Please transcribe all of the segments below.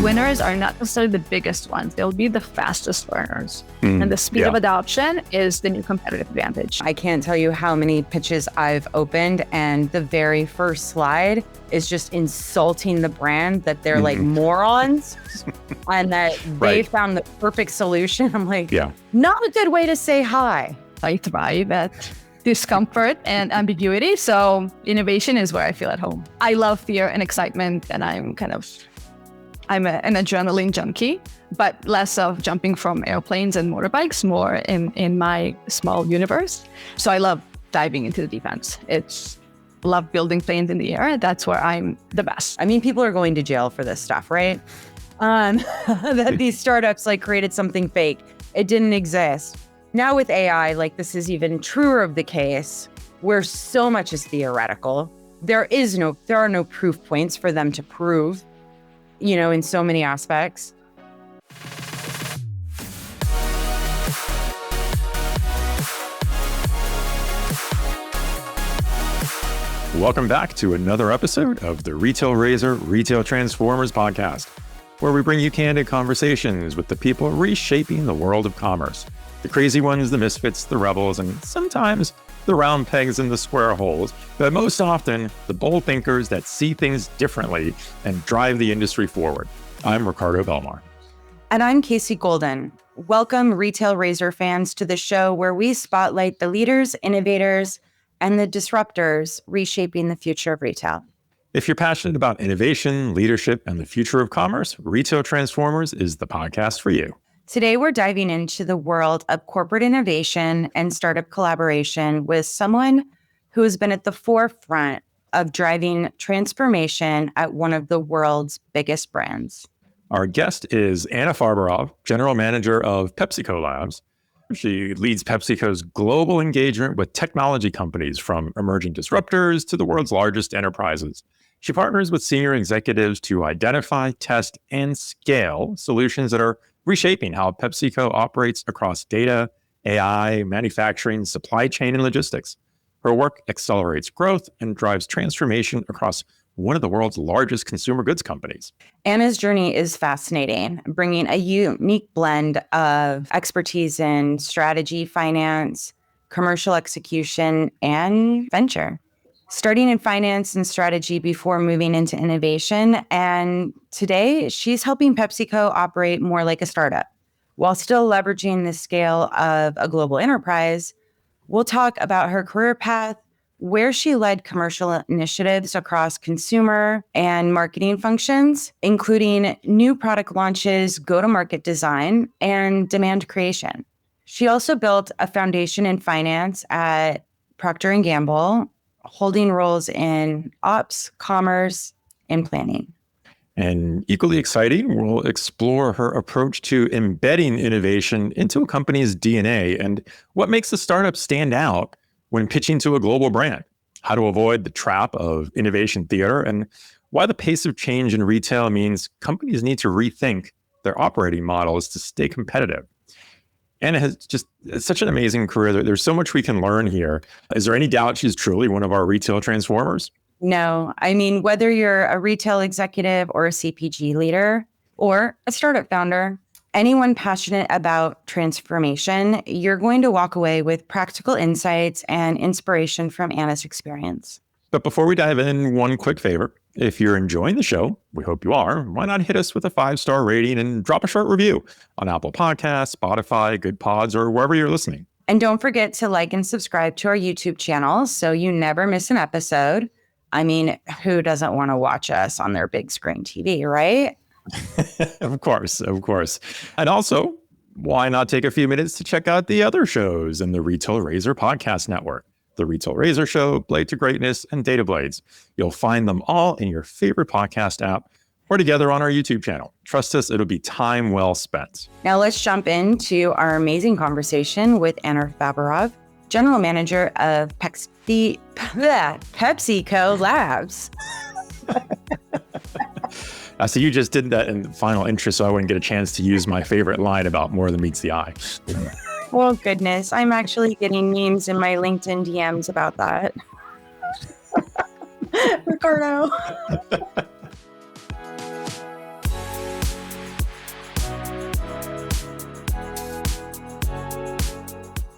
winners are not necessarily the biggest ones. They'll be the fastest learners. And the speed of adoption is the new competitive advantage. I can't tell you how many pitches I've opened, and the very first slide is just insulting the brand that they're like morons and that they found the perfect solution. I'm like, not a good way to say hi. I thrive at discomfort and ambiguity. So innovation is where I feel at home. I love fear and excitement, and I'm an adrenaline junkie, but less of jumping from airplanes and motorbikes, more in my small universe. So I love diving into the deep end. Love building planes in the air. That's where I'm the best. I mean, people are going to jail for this stuff, right? That these startups like created something fake. It didn't exist. Now with AI, like this is even truer of the case, where so much is theoretical. There are no proof points for them to prove, in so many aspects. Welcome back to another episode of the Retail Razor Retail Transformers podcast, where we bring you candid conversations with the people reshaping the world of commerce. The crazy ones, the misfits, the rebels, and sometimes the round pegs in the square holes, but most often the bold thinkers that see things differently and drive the industry forward. I'm Ricardo Belmar. And I'm Casey Golden. Welcome, Retail Razor fans, to the show where we spotlight the leaders, innovators, and the disruptors reshaping the future of retail. If you're passionate about innovation, leadership, and the future of commerce, Retail Transformers is the podcast for you. Today, we're diving into the world of corporate innovation and startup collaboration with someone who has been at the forefront of driving transformation at one of the world's biggest brands. Our guest is Anna Farberov, General Manager of PepsiCo Labs. She leads PepsiCo's global engagement with technology companies, from emerging disruptors to the world's largest enterprises. She partners with senior executives to identify, test, and scale solutions that are reshaping how PepsiCo operates across data, AI, manufacturing, supply chain, and logistics. Her work accelerates growth and drives transformation across one of the world's largest consumer goods companies. Anna's journey is fascinating, bringing a unique blend of expertise in strategy, finance, commercial execution, and venture. Starting in finance and strategy before moving into innovation, and today she's helping PepsiCo operate more like a startup while still leveraging the scale of a global enterprise. We'll talk about her career path, where she led commercial initiatives across consumer and marketing functions, including new product launches, go-to-market design, and demand creation. She also built a foundation in finance at Procter & Gamble, holding roles in ops, commerce, and planning. And equally exciting, we'll explore her approach to embedding innovation into a company's DNA and what makes a startup stand out when pitching to a global brand, how to avoid the trap of innovation theater, and why the pace of change in retail means companies need to rethink their operating models to stay competitive. Anna has just such an amazing career. There's so much we can learn here. Is there any doubt she's truly one of our retail transformers? No, I mean, whether you're a retail executive or a CPG leader or a startup founder, anyone passionate about transformation, you're going to walk away with practical insights and inspiration from Anna's experience. But before we dive in, one quick favor. If you're enjoying the show, we hope you are, why not hit us with a 5-star rating and drop a short review on Apple Podcasts, Spotify, Good Pods, or wherever you're listening. And don't forget to like and subscribe to our YouTube channel so you never miss an episode. I mean, who doesn't want to watch us on their big screen TV, right? Of course. And also, why not take a few minutes to check out the other shows in the Retail Razor podcast network? The Retail Razor Show, Blade to Greatness, and Data Blades. You'll find them all in your favorite podcast app or together on our YouTube channel. Trust us, it'll be time well spent. Now let's jump into our amazing conversation with Anna Farberov, General Manager of PepsiCo Labs. So you just did that in the final intro, so I wouldn't get a chance to use my favorite line about more than meets the eye. Oh, goodness. I'm actually getting memes in my LinkedIn DMs about that. Ricardo.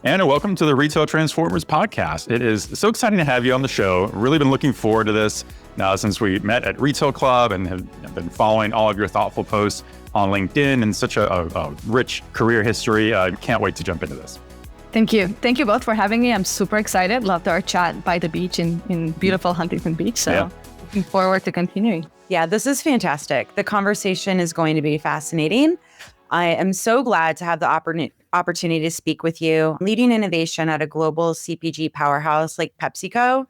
Anna, welcome to the Retail Transformers podcast. It is so exciting to have you on the show. Really been looking forward to this now since we met at Retail Club and have been following all of your thoughtful posts on LinkedIn and such a rich career history. I can't wait to jump into this. Thank you. Thank you both for having me. I'm super excited. Loved our chat by the beach in beautiful Huntington Beach. So looking forward to continuing. Yeah, this is fantastic. The conversation is going to be fascinating. I am so glad to have the opportunity to speak with you. Leading innovation at a global CPG powerhouse like PepsiCo,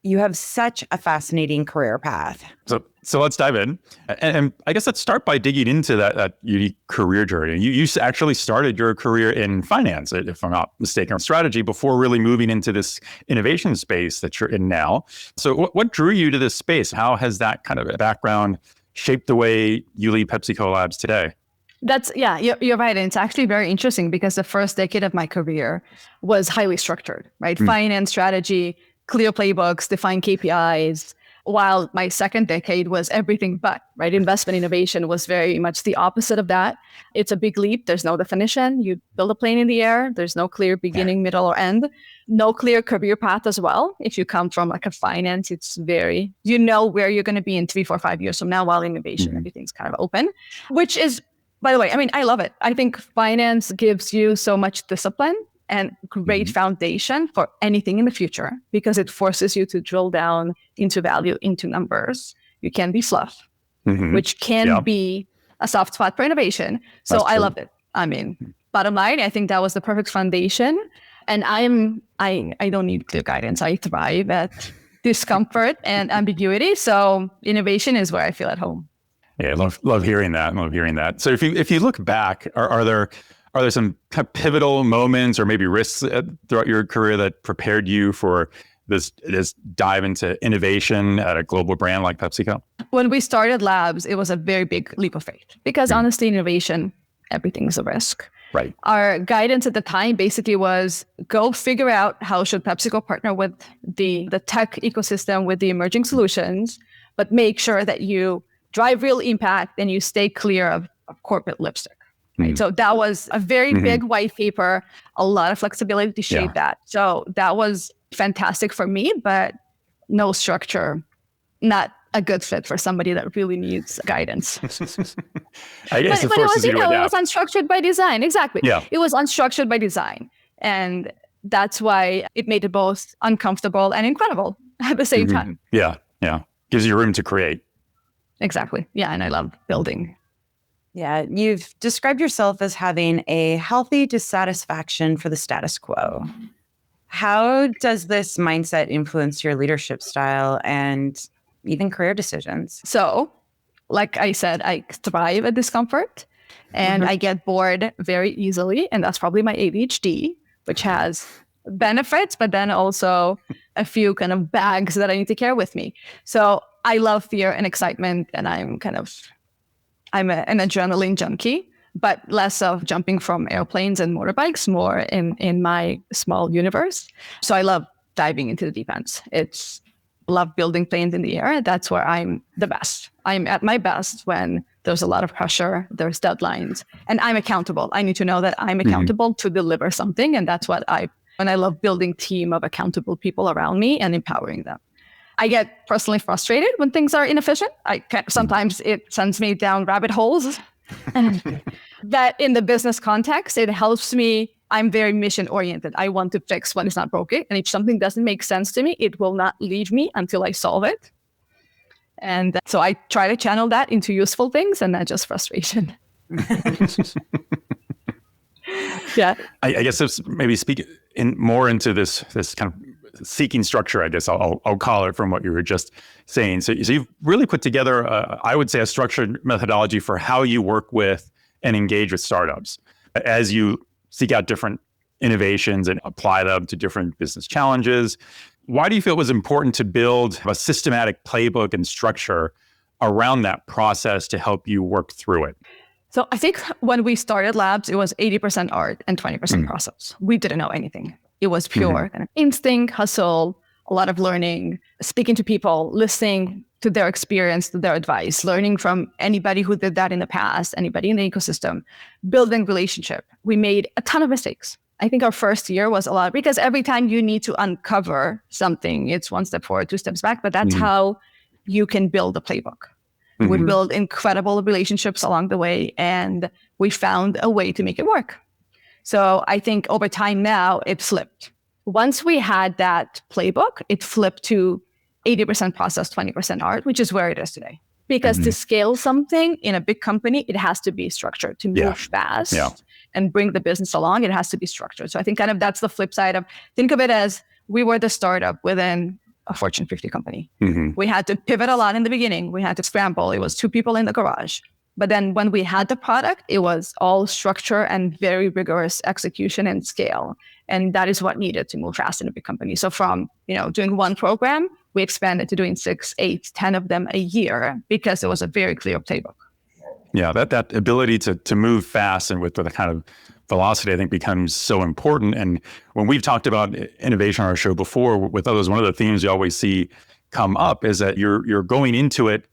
you have such a fascinating career path. So let's dive in. And I guess let's start by digging into that unique career journey. You actually started your career in finance, if I'm not mistaken, or strategy before really moving into this innovation space that you're in now. So what drew you to this space? How has that kind of background shaped the way you lead PepsiCo Labs today? You're right. And it's actually very interesting because the first decade of my career was highly structured, right? Finance, strategy, clear playbooks, defined KPIs, while my second decade was everything but, right? Investment innovation was very much the opposite of that. It's a big leap. There's no definition. You build a plane in the air. There's no clear beginning, middle, or end. No clear career path as well. If you come from like a finance, it's very, you know where you're going to be in 3, 4, 5 years from now, while innovation, everything's kind of open, which is, by the way, I mean, I love it. I think finance gives you so much discipline and great foundation for anything in the future because it forces you to drill down into value, into numbers. You can be fluff, which can be a soft spot for innovation. So I loved it. I mean, bottom line, I think that was the perfect foundation. And I don't need clear guidance. I thrive at discomfort and ambiguity. So innovation is where I feel at home. Yeah, love hearing that. Love hearing that. So if you look back, are there some kind of pivotal moments or maybe risks throughout your career that prepared you for this dive into innovation at a global brand like PepsiCo? When we started Labs, it was a very big leap of faith because honestly, innovation, everything's a risk. Right. Our guidance at the time basically was go figure out how should PepsiCo partner with the tech ecosystem, with the emerging solutions, but make sure that you drive real impact and you stay clear of corporate lipstick. Right? So that was a very big white paper, a lot of flexibility to shape that. So that was fantastic for me, but no structure, not a good fit for somebody that really needs guidance. I guess but it was unstructured by design. Exactly. Yeah. It was unstructured by design. And that's why it made it both uncomfortable and incredible at the same time. Yeah. Gives you room to create. Exactly. Yeah. And I love building. Yeah. You've described yourself as having a healthy dissatisfaction for the status quo. How does this mindset influence your leadership style and even career decisions? So, like I said, I thrive at discomfort and I get bored very easily. And that's probably my ADHD, which has benefits, but then also a few kind of bags that I need to carry with me. So I love fear and excitement, and I'm an adrenaline junkie, but less of jumping from airplanes and motorbikes, more in my small universe. So I love diving into the deep ends. Love building planes in the air. That's where I'm the best. I'm at my best when there's a lot of pressure, there's deadlines, and I'm accountable. I need to know that I'm accountable to deliver something. And that's what I love building team of accountable people around me and empowering them. I get personally frustrated when things are inefficient. Sometimes it sends me down rabbit holes. And that in the business context, it helps me. I'm very mission oriented. I want to fix what is not broken. And if something doesn't make sense to me, it will not leave me until I solve it. And so I try to channel that into useful things and not just frustration. Yeah. I guess if maybe speak more into this kind of seeking structure, I guess I'll call it, from what you were just saying. So you've really put together, I would say, a structured methodology for how you work with and engage with startups as you seek out different innovations and apply them to different business challenges. Why do you feel it was important to build a systematic playbook and structure around that process to help you work through it? So I think when we started Labs, it was 80% art and 20% process. We didn't know anything. It was pure kind of instinct, hustle, a lot of learning, speaking to people, listening to their experience, to their advice, learning from anybody who did that in the past, anybody in the ecosystem, building relationship. We made a ton of mistakes. I think our first year was a lot because every time you need to uncover something, it's one step forward, two steps back. But that's how you can build a playbook. We build incredible relationships along the way, and we found a way to make it work. So I think over time now, it flipped. Once we had that playbook, it flipped to 80% process, 20% art, which is where it is today. Because to scale something in a big company, it has to be structured. To move fast and bring the business along, it has to be structured. So I think kind of that's the flip side of, think of it as we were the startup within a Fortune 50 company. We had to pivot a lot in the beginning. We had to scramble. It was 2 people in the garage. But then when we had the product, it was all structure and very rigorous execution and scale. And that is what needed to move fast in a big company. So from, doing one program, we expanded to doing 6, 8, 10 of them a year because it was a very clear playbook. Yeah, that ability to move fast and with the kind of velocity, I think, becomes so important. And when we've talked about innovation on our show before with others, one of the themes you always see come up is that you're going into it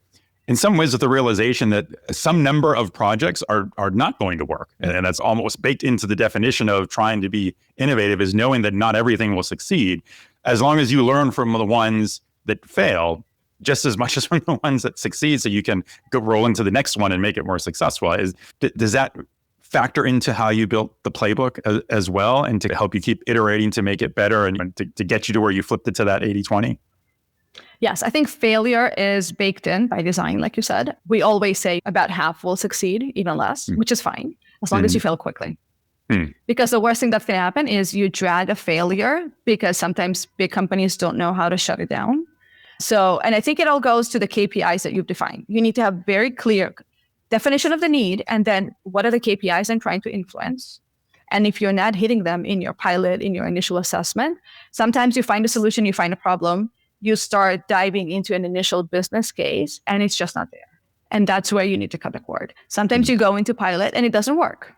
in some ways with the realization that some number of projects are not going to work. And that's almost baked into the definition of trying to be innovative, is knowing that not everything will succeed, as long as you learn from the ones that fail just as much as from the ones that succeed, so you can go roll into the next one and make it more successful. Does that factor into how you built the playbook as well, and to help you keep iterating to make it better and to get you to where you flipped it to that 80-20? Yes, I think failure is baked in by design, like you said. We always say about half will succeed, even less, which is fine, as long as you fail quickly. Because the worst thing that's going to happen is you drag a failure, because sometimes big companies don't know how to shut it down. So, and I think it all goes to the KPIs that you've defined. You need to have very clear definition of the need, and then what are the KPIs I'm trying to influence? And if you're not hitting them in your pilot, in your initial assessment, sometimes you find a solution, you find a problem, you start diving into an initial business case, and it's just not there. And that's where you need to cut the cord. Sometimes you go into pilot and it doesn't work.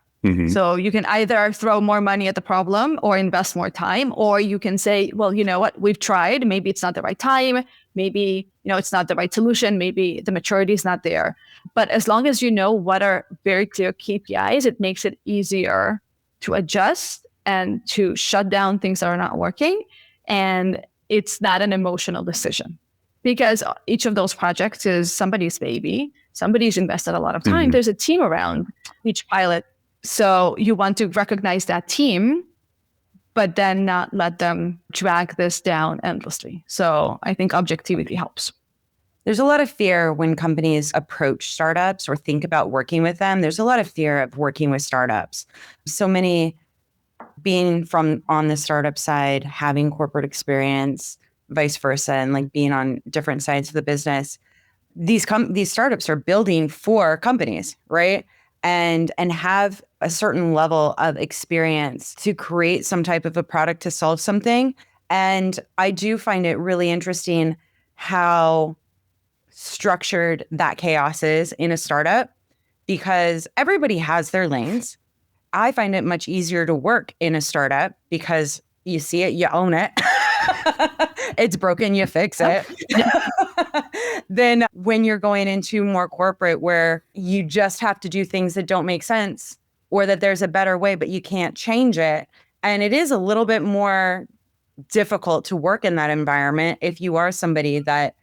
So you can either throw more money at the problem or invest more time, or you can say, well, you know what, we've tried. Maybe it's not the right time. Maybe, it's not the right solution. Maybe the maturity is not there. But as long as you know what are very clear KPIs, it makes it easier to adjust and to shut down things that are not working. And it's not an emotional decision, because each of those projects is somebody's baby. Somebody's invested a lot of time. There's a team around each pilot. So you want to recognize that team, but then not let them drag this down endlessly. So I think objectivity helps. There's a lot of fear when companies approach startups or think about working with them. There's a lot of fear of working with startups. So many, being from on the startup side, having corporate experience, vice versa, and like being on different sides of the business, these startups are building for companies, right? And have a certain level of experience to create some type of a product to solve something. And I do find it really interesting how structured that chaos is in a startup, because everybody has their lanes. I find it much easier to work in a startup because you see it, you own it. It's broken, you fix it. Then when you're going into more corporate, where you just have to do things that don't make sense, or that there's a better way, but you can't change it. And it is a little bit more difficult to work in that environment if you are somebody that,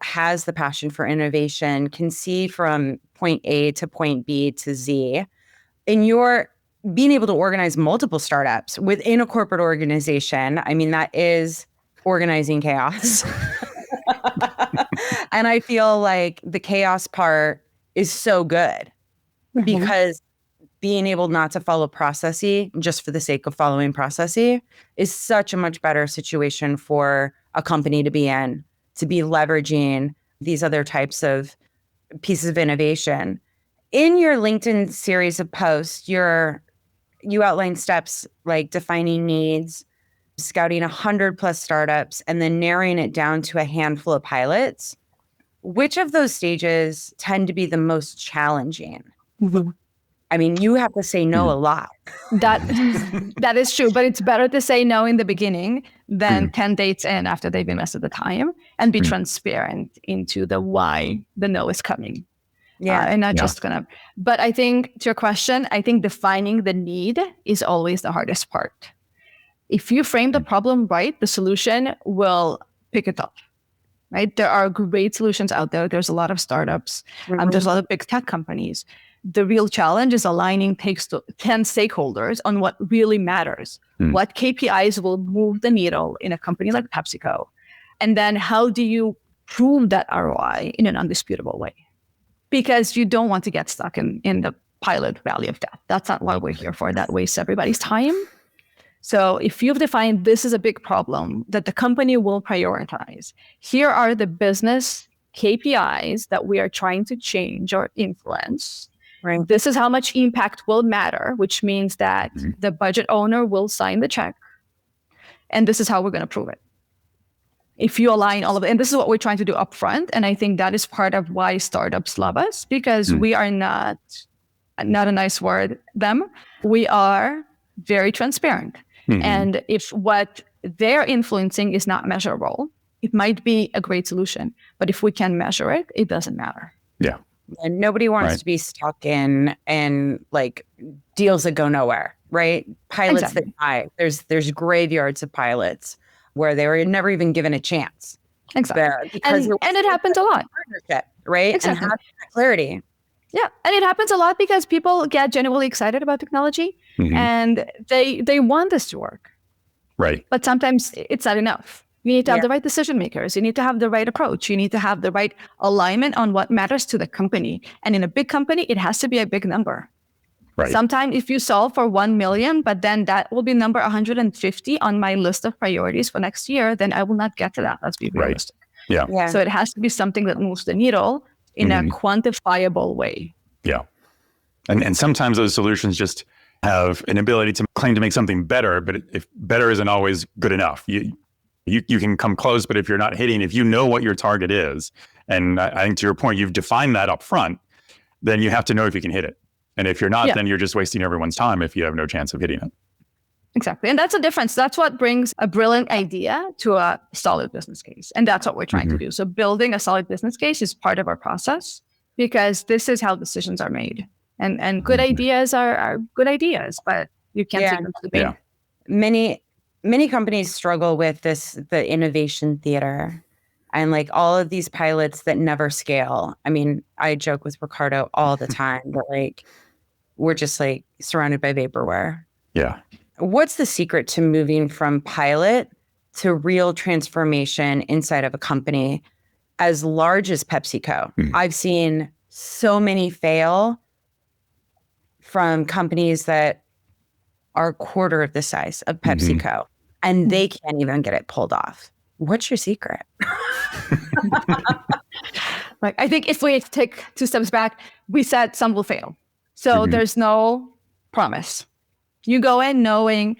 has the passion for innovation, can see from point A to point B to Z. And you're being able to organize multiple startups within a corporate organization. I mean, that is organizing chaos. And I feel like the chaos part is so good, because being able not to follow processy just for the sake of following processy is such a much better situation for a company to be in, to be leveraging these other types of pieces of innovation. In your LinkedIn series of posts, you outline steps like defining needs, scouting 100 plus startups, and then narrowing it down to a handful of pilots. Which of those stages tend to be the most challenging? I mean, you have to say no a lot. That is true, but it's better to say no in the beginning than 10 dates in after they've invested the time, and be transparent into the why the no is coming. and not just kind of. But I think to your question, I think defining the need is always the hardest part. If you frame the problem right, the solution will pick it up. Right? There are great solutions out there. There's a lot of startups. There's a lot of big tech companies. The real challenge is aligning 10 stakeholders on what really matters. What KPIs will move the needle in a company like PepsiCo? And then how do you prove that ROI in an undisputable way? Because you don't want to get stuck in the pilot valley of death. That's not what we're here for. That wastes everybody's time. So if you've defined this is a big problem that the company will prioritize, here are the business KPIs that we are trying to change or influence. Right. This is how much impact will matter, which means that the budget owner will sign the check. And this is how we're going to prove it. If you align all of it, and this is what we're trying to do upfront. And I think that is part of why startups love us, because we are not a nice word, them. We are very transparent. And if what they're influencing is not measurable, it might be a great solution. But if we can measure it, it doesn't matter. Yeah. And nobody wants to be stuck in like deals that go nowhere, right? Pilots that die. There's graveyards of pilots where they were never even given a chance. Exactly. And it happens a lot. Partnership, right? Exactly. And have that clarity. Yeah. And it happens a lot because people get genuinely excited about technology and they want this to work. Right. But sometimes it's not enough. You need to have the right decision makers. You need to have the right approach. You need to have the right alignment on what matters to the company. And in a big company, it has to be a big number. Right. Sometimes if you solve for 1 million, but then that will be number 150 on my list of priorities for next year, then I will not get to that. Let's be realistic. Yeah. So it has to be something that moves the needle in a quantifiable way. Yeah. And sometimes those solutions just have an ability to claim to make something better, but if better isn't always good enough. You can come close, but if you're not hitting, if you know what your target is, and I think to your point, you've defined that up front, then you have to know if you can hit it. And if you're not, then you're just wasting everyone's time if you have no chance of hitting it. Exactly. And that's the difference. That's what brings a brilliant idea to a solid business case. And that's what we're trying to do. So building a solid business case is part of our process because this is how decisions are made. And good ideas are good ideas, but you can't take them to the bank. Many companies struggle with the innovation theater and like all of these pilots that never scale. I mean, I joke with Ricardo all the time that like, we're just like surrounded by vaporware. Yeah. What's the secret to moving from pilot to real transformation inside of a company as large as PepsiCo? I've seen so many fail from companies that are a quarter of the size of PepsiCo, and they can't even get it pulled off. What's your secret? Like, I think if we take 2 steps back, we said some will fail. So there's no promise. You go in knowing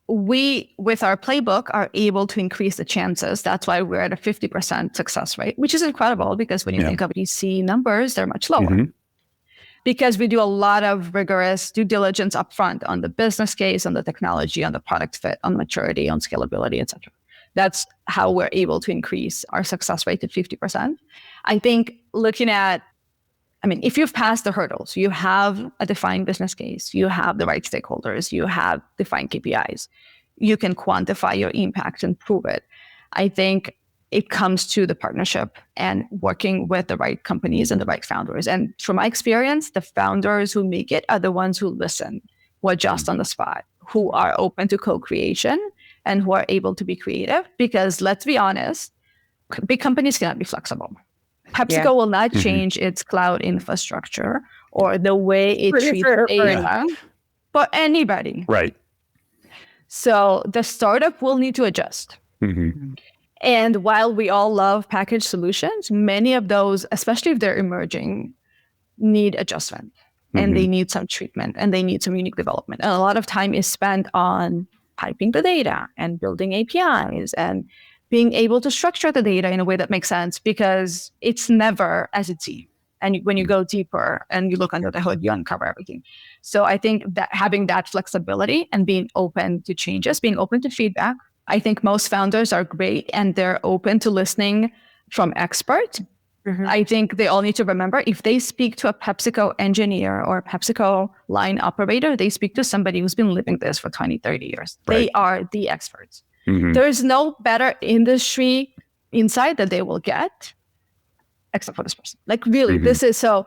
we, with our playbook, are able to increase the chances. That's why we're at a 50% success rate, which is incredible because when you think of VC numbers, they're much lower. Because we do a lot of rigorous due diligence upfront on the business case, on the technology, on the product fit, on maturity, on scalability, et cetera. That's how we're able to increase our success rate to 50%. I think if you've passed the hurdles, you have a defined business case, you have the right stakeholders, you have defined KPIs, you can quantify your impact and prove it. I think it comes to the partnership and working with the right companies and the right founders. And from my experience, the founders who make it are the ones who listen, who adjust on the spot, who are open to co-creation and who are able to be creative. Because let's be honest, big companies cannot be flexible. PepsiCo will not change its cloud infrastructure or the way it treats data for anybody. Right. So the startup will need to adjust. And while we all love packaged solutions, many of those, especially if they're emerging, need adjustment and they need some treatment and they need some unique development. And a lot of time is spent on piping the data and building APIs and being able to structure the data in a way that makes sense because it's never as it seems. And when you go deeper and you look under the hood, you uncover everything. So I think that having that flexibility and being open to changes, being open to feedback, I think most founders are great and they're open to listening from experts, I think they all need to remember if they speak to a PepsiCo engineer or a PepsiCo line operator, they speak to somebody who's been living this for 20, 30 years. Right. They are the experts. There is no better industry insight that they will get except for this person. Like really, this is so,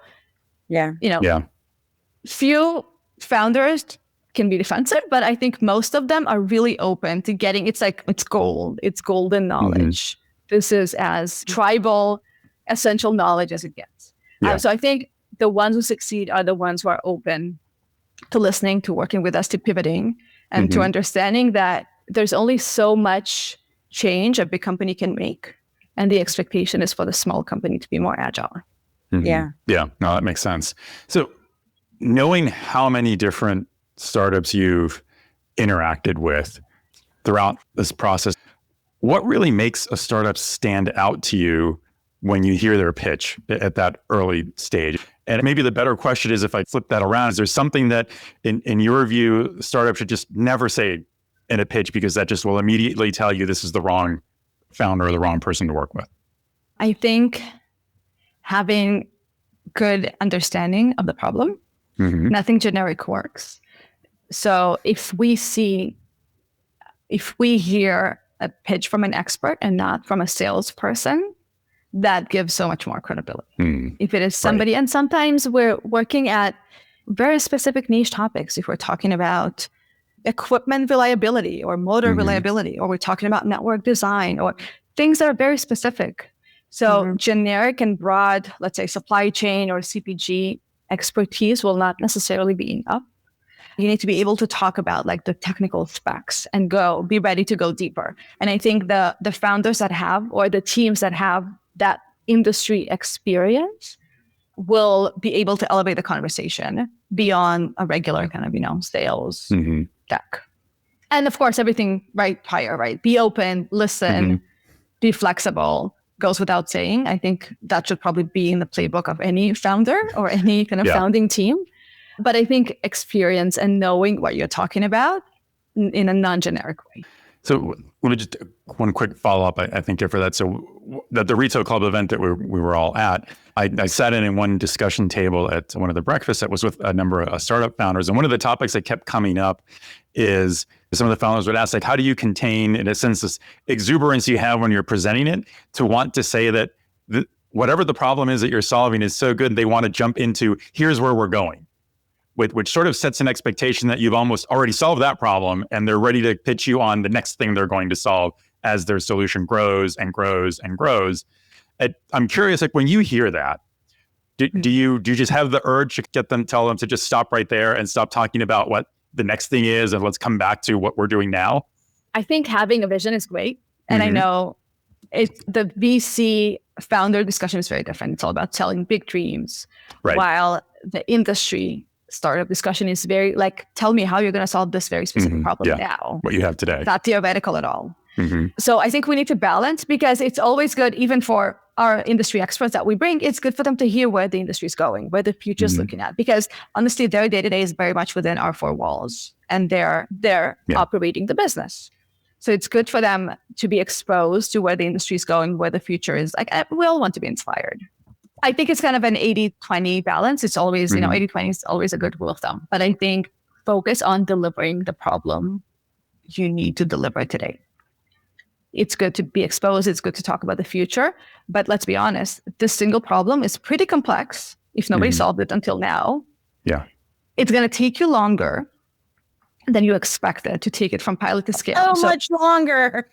few founders can be defensive, but I think most of them are really open to getting, it's gold. It's golden knowledge. This is as tribal, essential knowledge as it gets. So I think the ones who succeed are the ones who are open to listening, to working with us, to pivoting, and to understanding that there's only so much change a big company can make. And the expectation is for the small company to be more agile. Yeah. Yeah. No, that makes sense. So knowing how many different startups you've interacted with throughout this process, what really makes a startup stand out to you when you hear their pitch at that early stage? And maybe the better question is, if I flip that around, is there something that in your view, startups should just never say in a pitch because that just will immediately tell you this is the wrong founder or the wrong person to work with? I think having good understanding of the problem, nothing generic works. So if we hear a pitch from an expert and not from a salesperson, that gives so much more credibility. If it is somebody, and sometimes we're working at very specific niche topics. If we're talking about equipment reliability or motor reliability, or we're talking about network design or things that are very specific. So generic and broad, let's say supply chain or CPG expertise will not necessarily be enough. You need to be able to talk about like the technical specs and be ready to go deeper. And I think the founders that have, or the teams that have that industry experience will be able to elevate the conversation beyond a regular kind of, sales deck. And of course, everything prior, right? Be open, listen, be flexible, goes without saying. I think that should probably be in the playbook of any founder or any kind of founding team. But I think experience and knowing what you're talking about in a non-generic way. So let me just one quick follow-up, I think, for that. So the Retail Club event that we were all at, I sat in one discussion table at one of the breakfasts that was with a number of startup founders. And one of the topics that kept coming up is some of the founders would ask, like, how do you contain, in a sense, this exuberance you have when you're presenting it to want to say that whatever the problem is that you're solving is so good, they want to jump into, here's where we're going. Which sort of sets an expectation that you've almost already solved that problem and they're ready to pitch you on the next thing they're going to solve as their solution grows and grows and grows. I'm curious, like when you hear that, do you just have the urge to tell them to just stop right there and stop talking about what the next thing is and let's come back to what we're doing now? I think having a vision is great. And I know the VC founder discussion is very different. It's all about selling big dreams, while the industry startup discussion is very like, tell me how you're going to solve this very specific problem now. What you have today. Not theoretical at all. So I think we need to balance, because it's always good, even for our industry experts that we bring, it's good for them to hear where the industry is going, where the future is looking at. Because honestly, their day-to-day is very much within our four walls and they're operating the business. So it's good for them to be exposed to where the industry is going, where the future is. Like, we all want to be inspired. I think it's kind of an 80-20 balance. It's always, 80-20 is always a good rule of thumb. But I think focus on delivering the problem you need to deliver today. It's good to be exposed. It's good to talk about the future. But let's be honest, this single problem is pretty complex if nobody solved it until now. Yeah. It's going to take you longer than you expected to take it from pilot to scale. So much longer.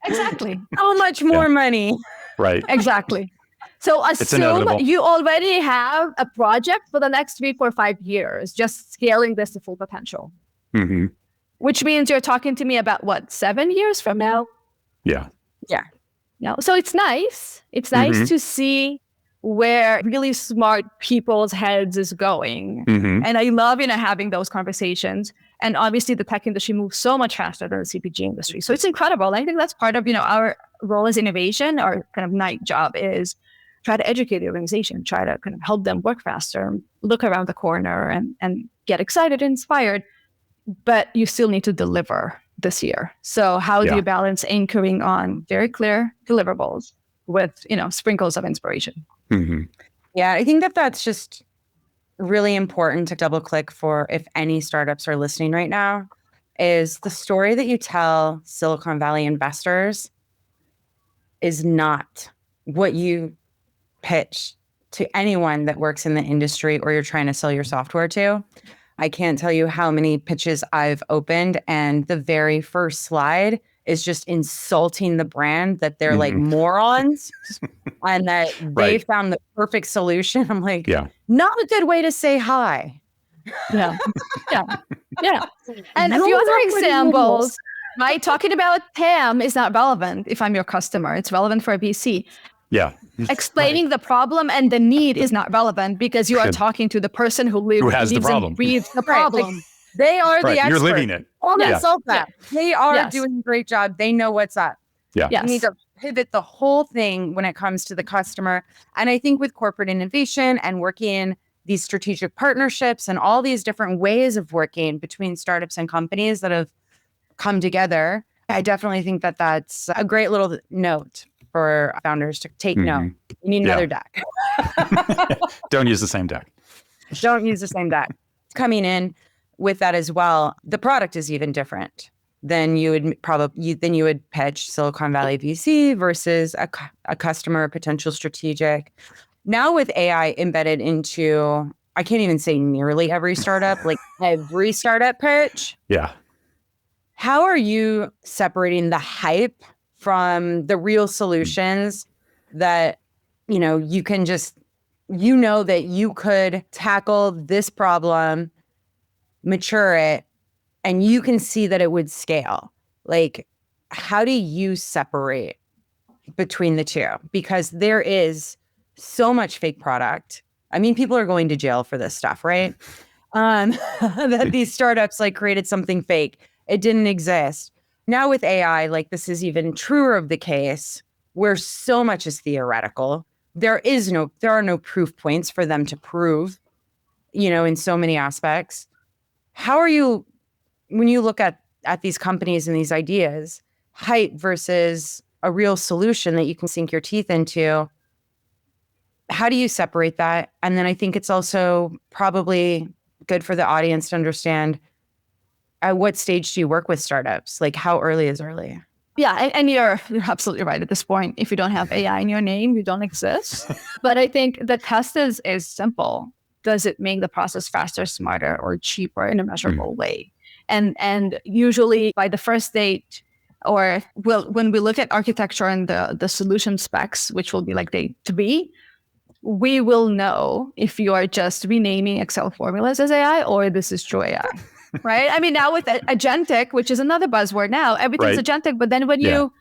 Exactly. How much more money. Right. Exactly. So assume you already have a project for the next 3, 4, 5 years, just scaling this to full potential. Which means you're talking to me about 7 years from now? Yeah. So it's nice. It's nice to see where really smart people's heads is going. And I love, having those conversations. And obviously the tech industry moves so much faster than the CPG industry. So it's incredible. I think that's part of, our role as innovation. Our kind of night job is try to educate the organization, try to kind of help them work faster, look around the corner and get excited and inspired. But you still need to deliver this year. So how do you balance anchoring on very clear deliverables with, sprinkles of inspiration. Mm-hmm. Yeah, I think that's just really important to double click for if any startups are listening right now, is the story that you tell Silicon Valley investors is not what you pitch to anyone that works in the industry or you're trying to sell your software to. I can't tell you how many pitches I've opened, and the very first slide is just insulting the brand that they're like morons and that they found the perfect solution. I'm like, not a good way to say hi. Yeah. And a few other examples, right? Talking about TAM is not relevant if I'm your customer. It's relevant for a VC. Yeah. Explaining the problem and the need is not relevant because you are talking to the person who has the problem. And breathes the problem. Like, they are the experts. You're living it. Solve that. They are doing a great job. They know what's up. Yeah. You need to pivot the whole thing when it comes to the customer. And I think with corporate innovation and working in these strategic partnerships and all these different ways of working between startups and companies that have come together, I definitely think that that's a great little note for founders to take note. You need another deck. Don't use the same deck. Don't use the same deck. Coming in with that as well, the product is even different than you would pitch Silicon Valley VC versus a customer, a potential strategic. Now with AI embedded into, I can't even say nearly every startup, like every startup pitch. Yeah. How are you separating the hype from the real solutions that, you can just, that you could tackle this problem, mature it, and you can see that it would scale? Like, how do you separate between the two? Because there is so much fake product. I mean, people are going to jail for this stuff, right? That these startups created something fake. It didn't exist. Now with AI, this is even truer of the case, where so much is theoretical. There are no proof points for them to prove, in so many aspects. How are you, when you look at these companies and these ideas, hype versus a real solution that you can sink your teeth into? How do you separate that? And then I think it's also probably good for the audience to understand, at what stage do you work with startups? How early is early? Yeah, and you're absolutely right at this point. If you don't have AI in your name, you don't exist. But I think the test is simple. Does it make the process faster, smarter, or cheaper in a measurable way? And usually by the first date, or when we look at architecture and the solution specs, which will be day 3, we will know if you are just renaming Excel formulas as AI or this is true AI. Right? I mean, now with Agentic, which is another buzzword now, everything's Agentic. But then when you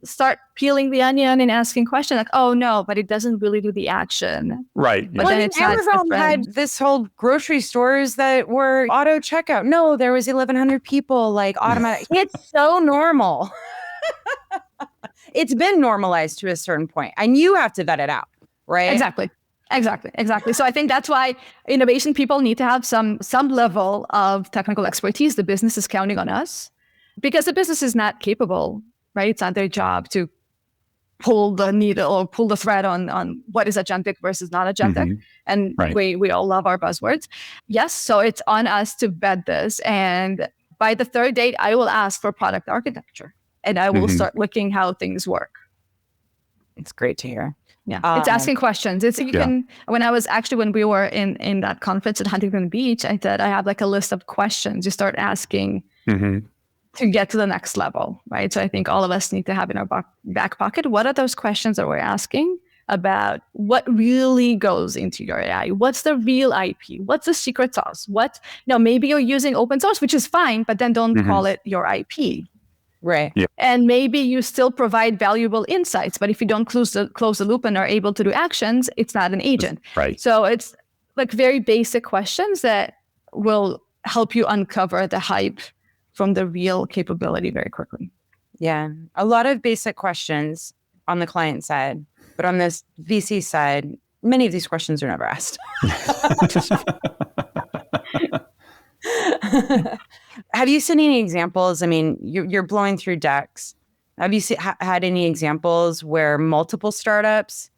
start peeling the onion and asking questions oh, no, but it doesn't really do the action. Right. But then it's Amazon had this whole grocery stores that were auto checkout. No, there was 1,100 people automatic. It's so normal. It's been normalized to a certain point, and you have to vet it out, right? Exactly. So I think that's why innovation people need to have some level of technical expertise. The business is counting on us because the business is not capable, right? It's not their job to pull the needle or pull the thread on what is agentic versus not agentic. And we all love our buzzwords. Yes, so it's on us to vet this. And by the 3rd date, I will ask for product architecture and I will start looking how things work. It's great to hear. Yeah, it's asking questions. When we were in that conference at Huntington Beach, I said I have a list of questions you start asking to get to the next level, right? So I think all of us need to have in our back pocket, what are those questions that we're asking about what really goes into your AI? What's the real IP? What's the secret sauce? Maybe you're using open source, which is fine, but then don't call it your IP. Right. Yeah. And maybe you still provide valuable insights, but if you don't close the loop and are able to do actions, it's not an agent. Right. So it's very basic questions that will help you uncover the hype from the real capability very quickly. Yeah. A lot of basic questions on the client side, but on this VC side, many of these questions are never asked. Have you seen any examples? I mean, you're blowing through decks. Have you had any examples where multiple startups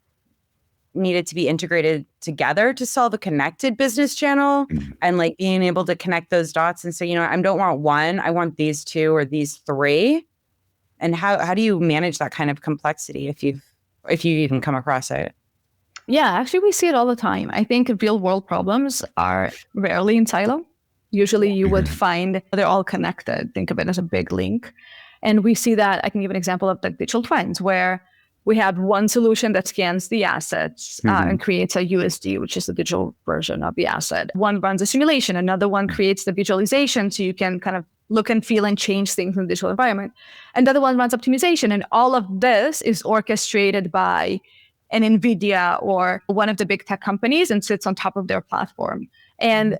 needed to be integrated together to solve a connected business channel and like being able to connect those dots and say, you know, I don't want one, I want these two or these three? And how do you manage that kind of complexity if you even come across it? Yeah, actually, we see it all the time. I think real world problems are rarely in silo. Usually you would find they're all connected. Think of it as a big link. And we see that. I can give an example of the digital twins, where we have one solution that scans the assets and creates a USD, which is the digital version of the asset. One runs a simulation. Another one creates the visualization so you can kind of look and feel and change things in the digital environment. Another one runs optimization. And all of this is orchestrated by an NVIDIA or one of the big tech companies and sits on top of their platform. And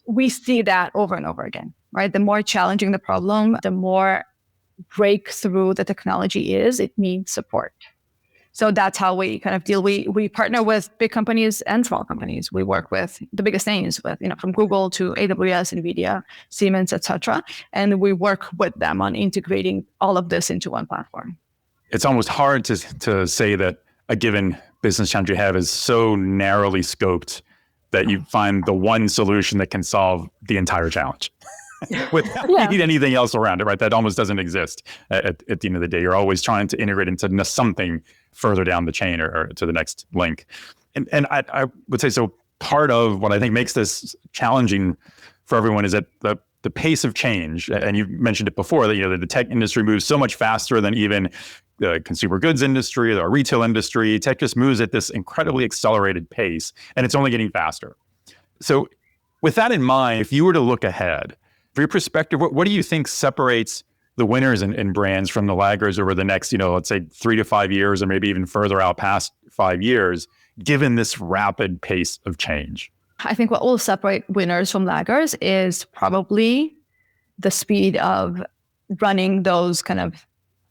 we see that over and over again, right? The more challenging the problem, the more breakthrough the technology is, it needs support. So that's how we kind of deal. We partner with big companies and small companies. We work with the biggest names, with from Google to AWS, NVIDIA, Siemens, etc. And we work with them on integrating all of this into one platform. It's almost hard to say that a given business challenge you have is so narrowly scoped that you find the one solution that can solve the entire challenge without needing anything else around it, right? That almost doesn't exist at the end of the day. You're always trying to integrate into something further down the chain or to the next link. And I would say, so part of what I think makes this challenging for everyone is that the pace of change, and you mentioned it before, that the tech industry moves so much faster than even the consumer goods industry, the retail industry. Tech just moves at this incredibly accelerated pace, and it's only getting faster. So with that in mind, if you were to look ahead, from your perspective, what do you think separates the winners in brands from the laggards over the next, let's say 3 to 5 years, or maybe even further out past 5 years, given this rapid pace of change? I think what will separate winners from laggards is probably the speed of running those kind of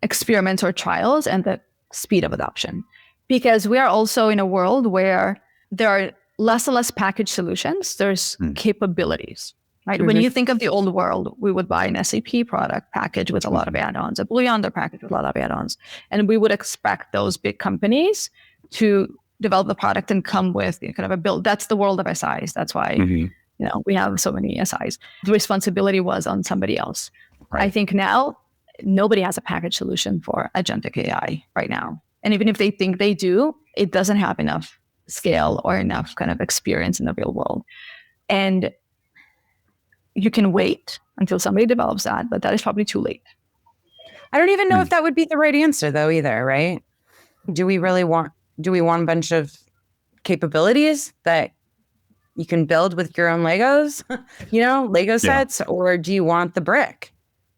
experiments or trials and the speed of adoption. Because we are also in a world where there are less and less packaged solutions. There's capabilities. Right. When you think of the old world, we would buy an SAP product package with a lot of add-ons, a Blue Yonder package with a lot of add-ons. And we would expect those big companies to develop the product and come with kind of a build. That's the world of SIs. That's why, we have so many SIs. The responsibility was on somebody else. Right. I think now nobody has a package solution for agentic AI right now. And even if they think they do, it doesn't have enough scale or enough kind of experience in the real world. And you can wait until somebody develops that, but that is probably too late. I don't even know if that would be the right answer though either, right? Do we want a bunch of capabilities that you can build with your own Legos, Lego sets, or do you want the brick?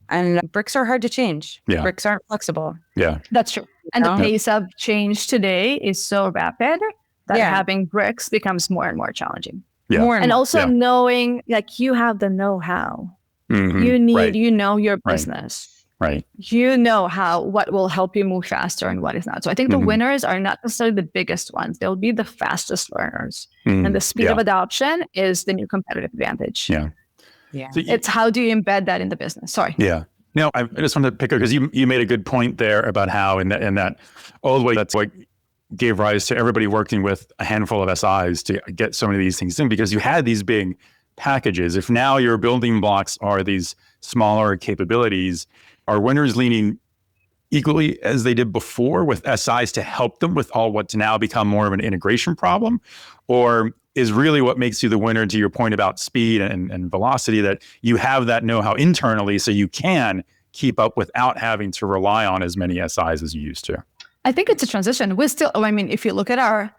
And bricks are hard to change. Yeah. Bricks aren't flexible. Yeah. That's true. And the pace of change today is so rapid that having bricks becomes more and more challenging. Yeah. And also knowing, you have the know-how. You need, your business. Right. You know what will help you move faster and what is not. So I think the winners are not necessarily the biggest ones. They'll be the fastest learners. And the speed of adoption is the new competitive advantage. Yeah. Yeah. So it's how do you embed that in the business? Sorry. Yeah. No, I just wanted to pick up because you made a good point there about how in that old way that's what gave rise to everybody working with a handful of SIs to get so many of these things in, because you had these big packages. If now your building blocks are these smaller capabilities, are winners leaning equally as they did before with SIs to help them with all what's now become more of an integration problem? Or is really what makes you the winner, to your point about speed and velocity, that you have that know-how internally so you can keep up without having to rely on as many SIs as you used to? I think it's a transition. We're still, if you look at our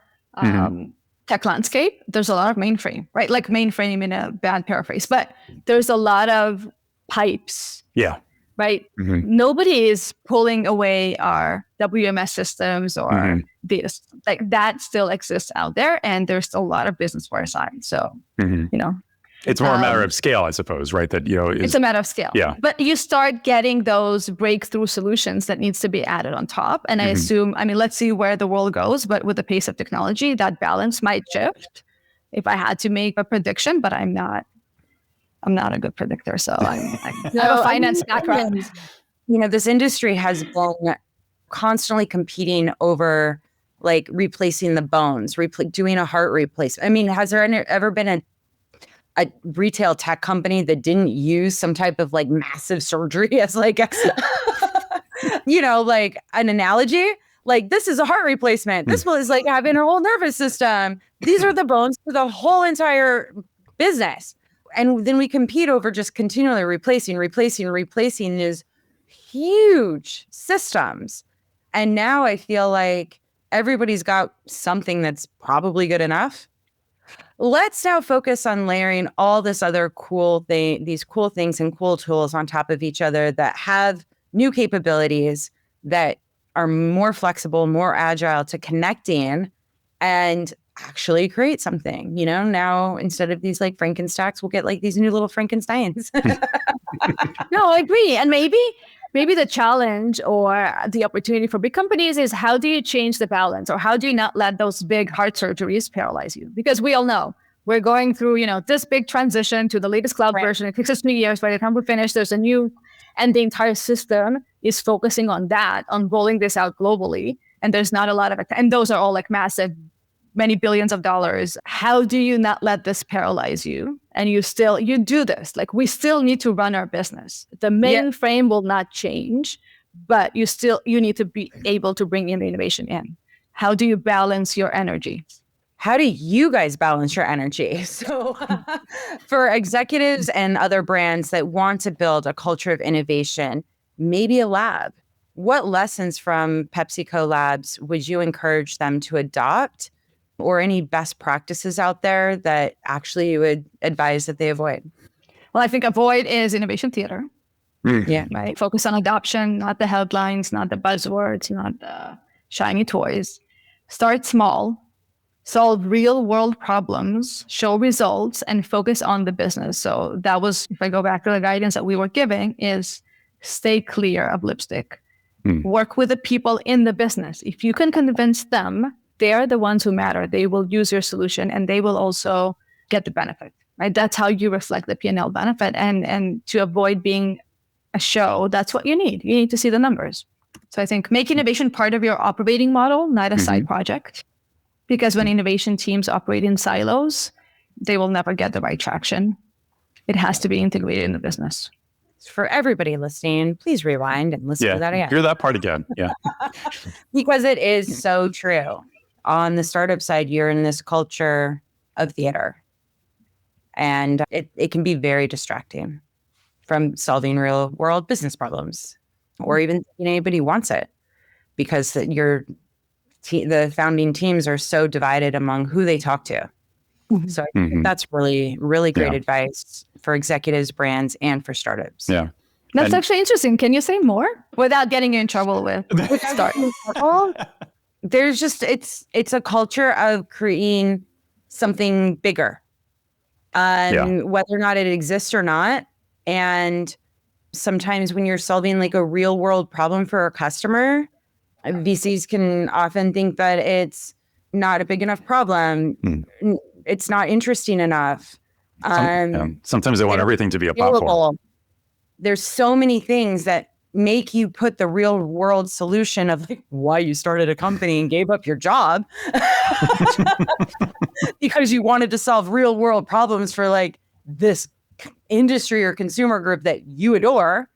tech landscape, there's a lot of mainframe, right? Like mainframe in a bad paraphrase, but there's a lot of pipes. Yeah. Right? Nobody is pulling away our WMS systems or data. Like that still exists out there, and there's still a lot of business for our side. So, it's more a matter of scale, I suppose, right? That it's a matter of scale. Yeah. But you start getting those breakthrough solutions that needs to be added on top. And I assume, let's see where the world goes. But with the pace of technology, that balance might shift. If I had to make a prediction, but I'm not a good predictor, so I have a finance background. This industry has been constantly competing over like replacing the bones, doing a heart replacement. I mean, has there ever been a retail tech company that didn't use some type of like massive surgery as like, like an analogy? Like, this is a heart replacement. This is like having a whole nervous system. These are the bones for the whole entire business. And then we compete over just continually replacing these huge systems. And now I feel like everybody's got something that's probably good enough. Let's now focus on layering all this other these cool things and cool tools on top of each other that have new capabilities that are more flexible, more agile to connecting and actually create something. Now instead of these like Frankenstacks, we'll get like these new little Frankensteins. No, I agree. And maybe the challenge or the opportunity for big companies is, how do you change the balance, or how do you not let those big heart surgeries paralyze you? Because we all know we're going through, this big transition to the latest cloud version. It takes us 3 years. By the time we finish, there's a new, and the entire system is focusing on that, on rolling this out globally. And there's not a lot of it. And those are all like massive, many billions of dollars. How do you not let this paralyze you? And you do this. Like, we still need to run our business. The mainframe will not change, but you need to be able to bring in the innovation in. How do you balance your energy? How do you guys balance your energy? So for executives and other brands that want to build a culture of innovation, maybe a lab, what lessons from PepsiCo Labs would you encourage them to adopt, or any best practices out there that actually you would advise that they avoid? Well, I think avoid is innovation theater. Yeah. Right. Focus on adoption, not the headlines, not the buzzwords, not the shiny toys. Start small, solve real world problems, show results, and focus on the business. So that was, if I go back to the guidance that we were giving, is stay clear of lipstick. Work with the people in the business. If you can convince them, they're the ones who matter. They will use your solution and they will also get the benefit, right? That's how you reflect the P&L benefit. And to avoid being a show, that's what you need. You need to see the numbers. So I think make innovation part of your operating model, not a side project. Because when innovation teams operate in silos, they will never get the right traction. It has to be integrated in the business. For everybody listening, please rewind and listen to that again. Hear that part again. Yeah. Because it is so true. On the startup side, you're in this culture of theater. And it can be very distracting from solving real world business problems, or even anybody wants it, because the founding teams are so divided among who they talk to. So I think that's really, really great advice for executives, brands, and for startups. Yeah. That's actually interesting. Can you say more without getting you in trouble with start? There's just, it's a culture of creating something bigger, whether or not it exists or not. And sometimes when you're solving like a real world problem for a customer, VCs can often think that it's not a big enough problem. It's not interesting enough. Sometimes they want everything to be a platform. There's so many things that make you put the real world solution of like why you started a company and gave up your job because you wanted to solve real world problems for like this industry or consumer group that you adore.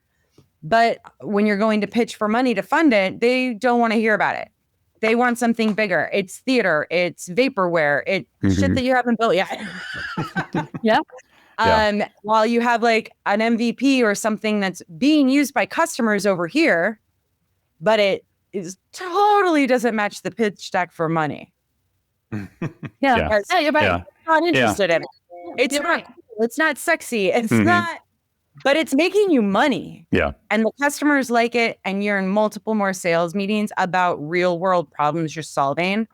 But when you're going to pitch for money to fund it, they don't want to hear about it. They want something bigger. It's theater. It's vaporware. It's shit that you haven't built yet. While you have like an MVP or something that's being used by customers over here, but it is totally doesn't match the pitch deck for money. You're right. I'm not interested in it. It's not. Right. It's not sexy. It's not. But it's making you money. Yeah. And the customers like it. And you're in multiple more sales meetings about real world problems you're solving.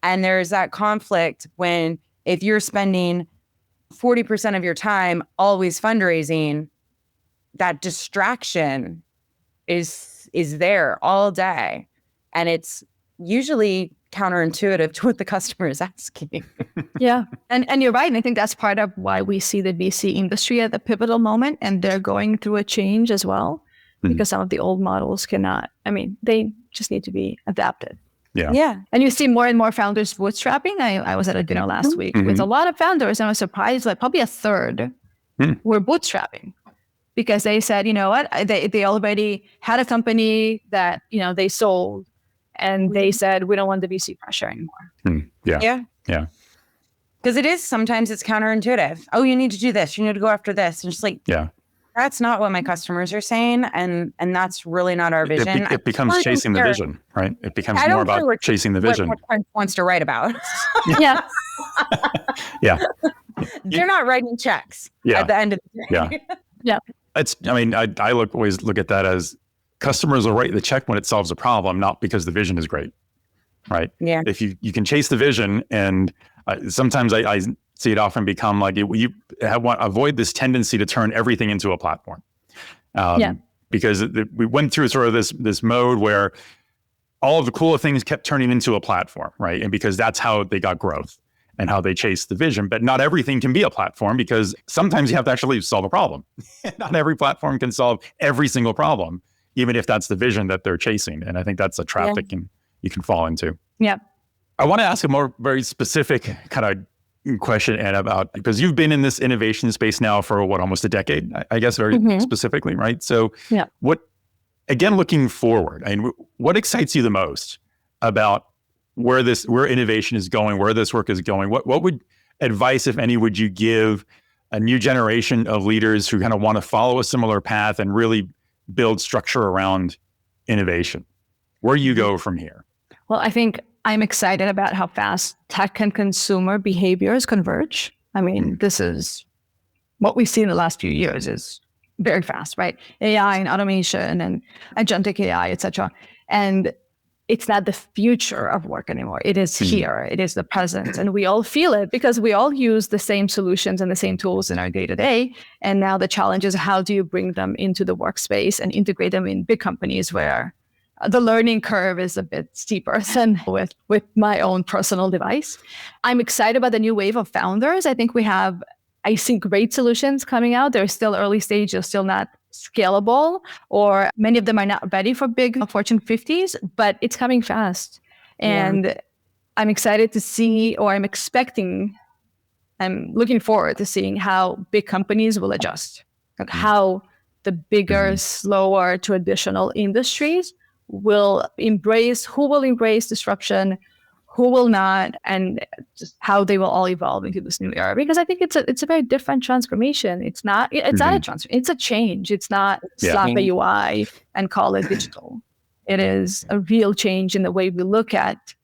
And there's that conflict when if you're spending 40% of your time always fundraising, that distraction is there all day. And it's usually counterintuitive to what the customer is asking. And you're right. And I think that's part of why we see the VC industry at the pivotal moment, and they're going through a change as well. because some of the old models cannot. I mean, they just need to be adapted. Yeah. And you see more and more founders bootstrapping. I was at a dinner last week with a lot of founders, and I was surprised that probably a third were bootstrapping because they said, you know what, they already had a company that, you know, they sold, and they said, we don't want the VC pressure anymore. Yeah. Because sometimes it's counterintuitive. Oh, you need to do this. You need to go after this. And just like, that's not what my customers are saying. And that's really not our vision. It becomes chasing the vision, right? It becomes more about chasing the vision. What Prince wants to write about. Yeah. They're not writing checks at the end of the day. Yeah. I always look at that as customers will write the check when it solves a problem, not because the vision is great, right? Yeah. If you can chase the vision, and sometimes I see it often become like you avoid this tendency to turn everything into a platform. Because we went through sort of this mode where all of the cooler things kept turning into a platform, right? And because that's how they got growth and how they chase the vision. But not everything can be a platform, because sometimes you have to actually solve a problem. Not every platform can solve every single problem, even if that's the vision that they're chasing. And I think that's a trap that you can fall into. Yeah. I want to ask a more very specific kind of question, Anna, about, because you've been in this innovation space now for almost a decade, I guess, very specifically, right? So again, looking forward, and what excites you the most about where innovation is going, where this work is going? What would advice, if any, would you give a new generation of leaders who kind of want to follow a similar path and really build structure around innovation? Where do you go from here? Well, I think I'm excited about how fast tech and consumer behaviors converge. I mean, this is what we've seen in the last few years is very fast, right? AI and automation and agentic AI, et cetera. And it's not the future of work anymore. It is here. It is the present. And we all feel it because we all use the same solutions and the same tools in our day-to-day. And now the challenge is, how do you bring them into the workspace and integrate them in big companies where the learning curve is a bit steeper than with my own personal device. I'm excited about the new wave of founders. I think I see great solutions coming out. They're still early stage. They're still not scalable, or many of them are not ready for big Fortune 50s, but it's coming fast. And I'm excited to see, or I'm looking forward to seeing how big companies will adjust, like how the bigger, slower traditional industries will embrace disruption, who will not, and just how they will all evolve into this new era. Because I think it's a very different transformation. It's not a transformation. It's a change. It's not slap a UI and call it digital. It is a real change in the way we look at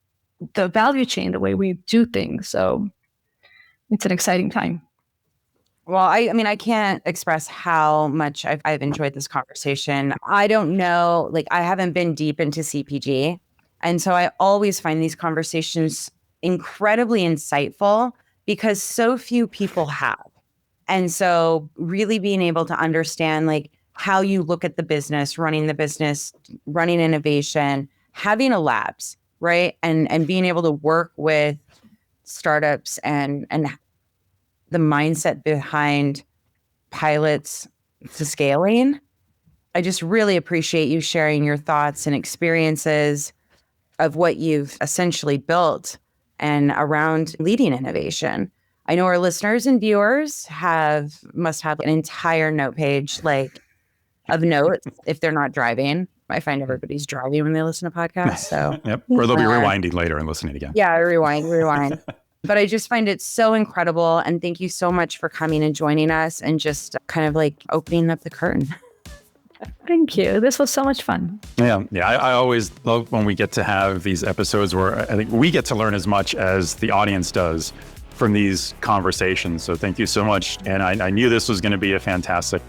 the value chain, the way we do things. So it's an exciting time. Well, I can't express how much I've enjoyed this conversation. I don't know, I haven't been deep into CPG. And so I always find these conversations incredibly insightful because so few people have. And so really being able to understand how you look at the business, running innovation, having a labs, right? And being able to work with startups and the mindset behind pilots to scaling. I just really appreciate you sharing your thoughts and experiences of what you've essentially built and around leading innovation. I know our listeners and viewers must have an entire note page of notes if they're not driving. I find everybody's driving when they listen to podcasts. So or they'll be rewinding later and listening again. Yeah, rewind. But I just find it so incredible. And thank you so much for coming and joining us and just kind of opening up the curtain. Thank you. This was so much fun. Yeah. I always love when we get to have these episodes where I think we get to learn as much as the audience does from these conversations. So thank you so much. And I knew this was going to be a fantastic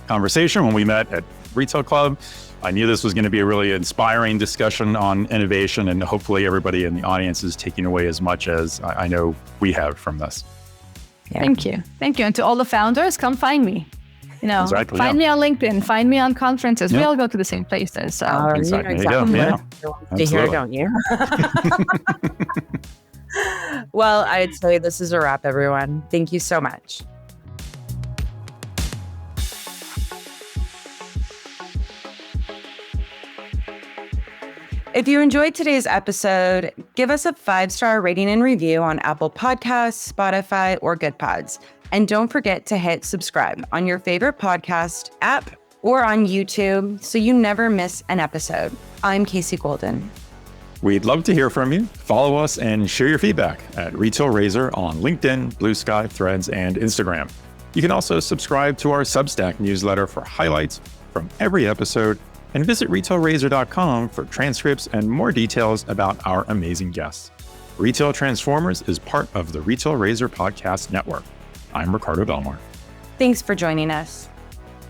conversation when we met at Retail Club. I knew this was going to be a really inspiring discussion on innovation, and hopefully everybody in the audience is taking away as much as I know we have from this. Yeah. Thank you. And to all the founders, come find me. Find me on LinkedIn, find me on conferences. We all go to the same places. So exactly. Yeah. To hear, don't you? Well, I'd say this is a wrap, everyone. Thank you so much. If you enjoyed today's episode, give us a 5-star rating and review on Apple Podcasts, Spotify, or GoodPods. And don't forget to hit subscribe on your favorite podcast app or on YouTube so you never miss an episode. I'm Casey Golden. We'd love to hear from you. Follow us and share your feedback at Retail Razor on LinkedIn, Blue Sky, Threads, and Instagram. You can also subscribe to our Substack newsletter for highlights from every episode, and visit retailrazor.com for transcripts and more details about our amazing guests. Retail Transformers is part of the Retail Razor Podcast Network. I'm Ricardo Belmar. Thanks for joining us.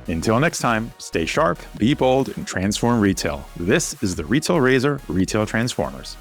Until next time, stay sharp, be bold, and transform retail. This is the Retail Razor Retail Transformers.